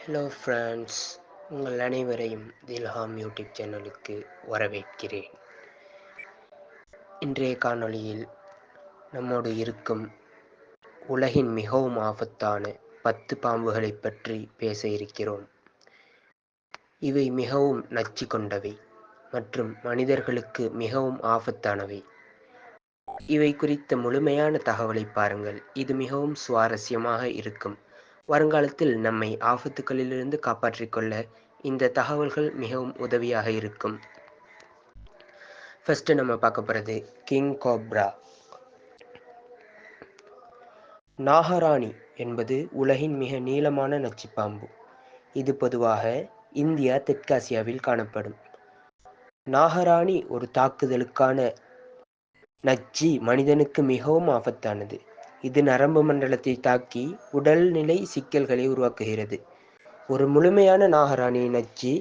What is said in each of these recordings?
Hello friends, உங்கள் அனைவரையும் தில்ஹாம் YouTube சேனலுக்கு வரவேற்கிறேன். இன்றைய காணொளியில் நம்மோடு இருக்கும் உலகின் மிகவும் ஆபத்தான 10 பாம்புகளை பற்றி பேச இருக்கிறோம். இவை மிகவும் நச்சு கொண்டவை மற்றும் மனிதர்களுக்கு மிகவும் ஆபத்தானவை. இவை குறித்த முழுமையான தகவலை பாருங்கள். இது மிகவும் சுவாரஸ்யமாக இருக்கும். வருங்காலத்தில் நம்மை ஆபத்துகளிலிருந்து காப்பாற்றிக் கொள்ள இந்த தகவல்கள் மிகவும் உதவியாக இருக்கும். ஃபர்ஸ்ட் நம்ம பார்க்க போகிறது கிங் கோப்ரா. நாகராணி என்பது உலகின் மிக நீளமான நச்சுப்பாம்பு. இது பொதுவாக இந்தியா, தெற்காசியாவில் காணப்படும். நாகராணி ஒரு தாக்குதலுக்கான நச்சு மனிதனுக்கு மிகவும் ஆபத்தானது. இது நரம்பு மண்டலத்தை தாக்கி உடல்நிலை சிக்கல்களை உருவாக்குகிறது. ஒரு முழுமையான நாகராணியின் நச்சு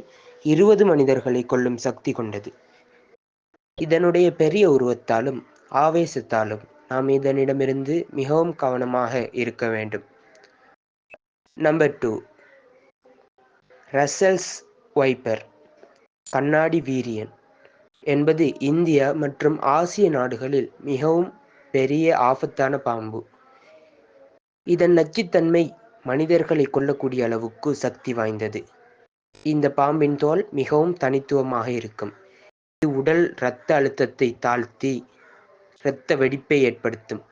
20 மனிதர்களை கொல்லும் சக்தி கொண்டது. இதனுடைய பெரிய உருவத்தாலும் ஆவேசத்தாலும் நாம் இதனிடமிருந்து மிகவும் கவனமாக இருக்க வேண்டும். Number 2, Russell's viper. கண்ணாடி வீரியன் என்பது இந்தியா மற்றும் ஆசிய நாடுகளில் மிகவும் பெரிய ஆபத்தான பாம்பு. இதன் நச்சுத்தன்மை மனிதர்களை கொல்லக்கூடிய அளவுக்கு சக்தி வாய்ந்தது. இந்த பாம்பின் தோல் மிகவும் தனித்துவமாக இருக்கும். இது உடல் இரத்த அழுத்தத்தை தாழ்த்தி இரத்த வெடிப்பை ஏற்படுத்தும்.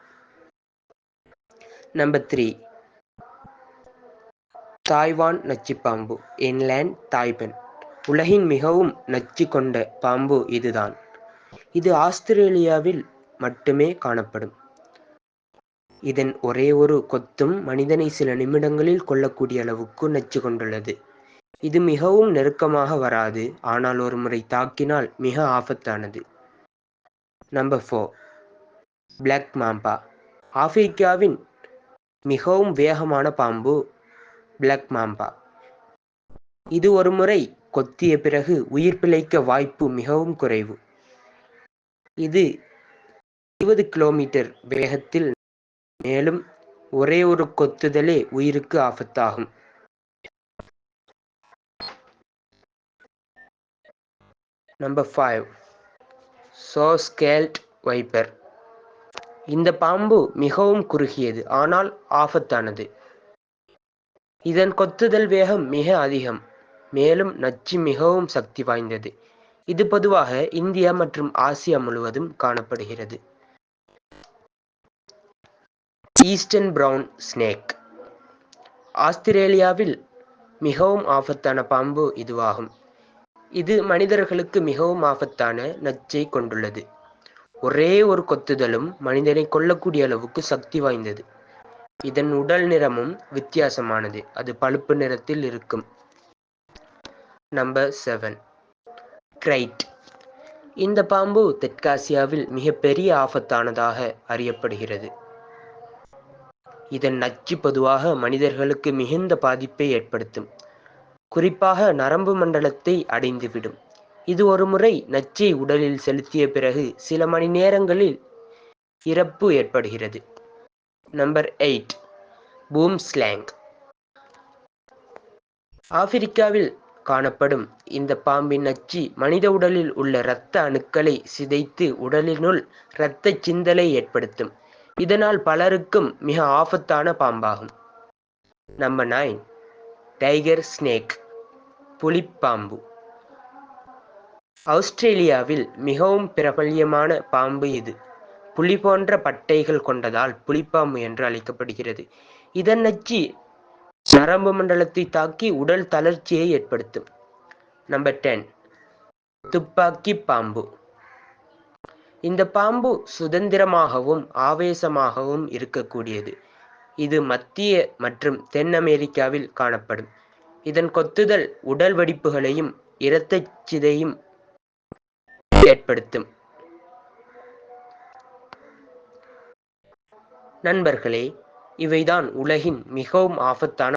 நம்பர் 3, தாய்வான் நச்சுப்பாம்பு. Inland taipan. உலகின் மிகவும் நச்சு கொண்ட பாம்பு இதுதான். இது ஆஸ்திரேலியாவில் மட்டுமே காணப்படும். இதன் ஒரே ஒரு கொத்தும் மனிதனை சில நிமிடங்களில் கொல்லக்கூடிய அளவுக்கு நச்சு கொண்டுள்ளது. இது மிகவும் நெருக்கமாக வராது, ஆனால் ஒரு முறை தாக்கினால் மிக ஆபத்தானது. Number 4, black mamba. ஆப்பிரிக்காவின் மிகவும் வேகமான பாம்பு பிளாக் மாம்பா. இது ஒரு முறை கொத்திய பிறகு உயிர் பிழைக்க வாய்ப்பு மிகவும் குறைவு. இது 20 கிலோமீட்டர் வேகத்தில், மேலும் ஒரே ஒரு கொத்துதலே உயிருக்கு ஆபத்தாகும். Number 5, சோஸ்கேல்ட் wiper. இந்த பாம்பு மிகவும் குறுகியது ஆனால் ஆபத்தானது. இதன் கொத்துதல் வேகம் மிக அதிகம், மேலும் நச்சு மிகவும் சக்தி வாய்ந்தது. இது பொதுவாக இந்தியா மற்றும் ஆசியா முழுவதும் காணப்படுகிறது. Eastern brown snake. ஆஸ்திரேலியாவில் மிகவும் ஆபத்தான பாம்பு இதுவாகும். இது மனிதர்களுக்கு மிகவும் ஆபத்தான நச்சை கொண்டுள்ளது. ஒரே ஒரு கொத்துதலும் மனிதனை கொல்லக்கூடிய அளவுக்கு சக்தி வாய்ந்தது. இதன் உடல் நிறமும் வித்தியாசமானது, அது பழுப்பு நிறத்தில் இருக்கும். Number 7, cried. இந்த பாம்பு தெற்காசியாவில் மிகப்பெரிய ஆபத்தானதாக அறியப்படுகிறது. இதன் நச்சு பொதுவாக மனிதர்களுக்கு மிகுந்த பாதிப்பை ஏற்படுத்தும், குறிப்பாக நரம்பு மண்டலத்தை அடைந்துவிடும். இது ஒரு முறை நச்சை உடலில் செலுத்திய பிறகு சில மணி நேரங்களில் இறப்பு ஏற்படுகிறது. Number 8, boom slang. ஆப்பிரிக்காவில் காணப்படும் இந்த பாம்பின் நச்சு மனித உடலில் உள்ள இரத்த அணுக்களை சிதைத்து உடலினுள் இரத்த சிந்தலை ஏற்படுத்தும். இதனால் பலருக்கும் மிக ஆபத்தான பாம்பாகும். Number 9, tiger snake. புலிப்பாம்பு. ஆஸ்திரேலியாவில் மிகவும் பிரபல்யமான பாம்பு இது. புலி போன்ற பட்டைகள் கொண்டதால் புலிப்பாம்பு என்று அழைக்கப்படுகிறது. இதன் நச்சு நரம்பு மண்டலத்தை தாக்கி உடல் தளர்ச்சியை ஏற்படுத்தும். நம்பர் 10, துப்பாக்கி பாம்பு. இந்த பாம்பு சுதந்திரமாகவும் ஆவேசமாகவும் இருக்கக்கூடியது. இது மத்திய மற்றும் தென் அமெரிக்காவில் காணப்படும். இதன் கொத்துதல் உடல் வெடிப்புகளையும் இரத்த சிதையும் ஏற்படுத்தும். நண்பர்களே, இவைதான் உலகின் மிகவும் ஆபத்தான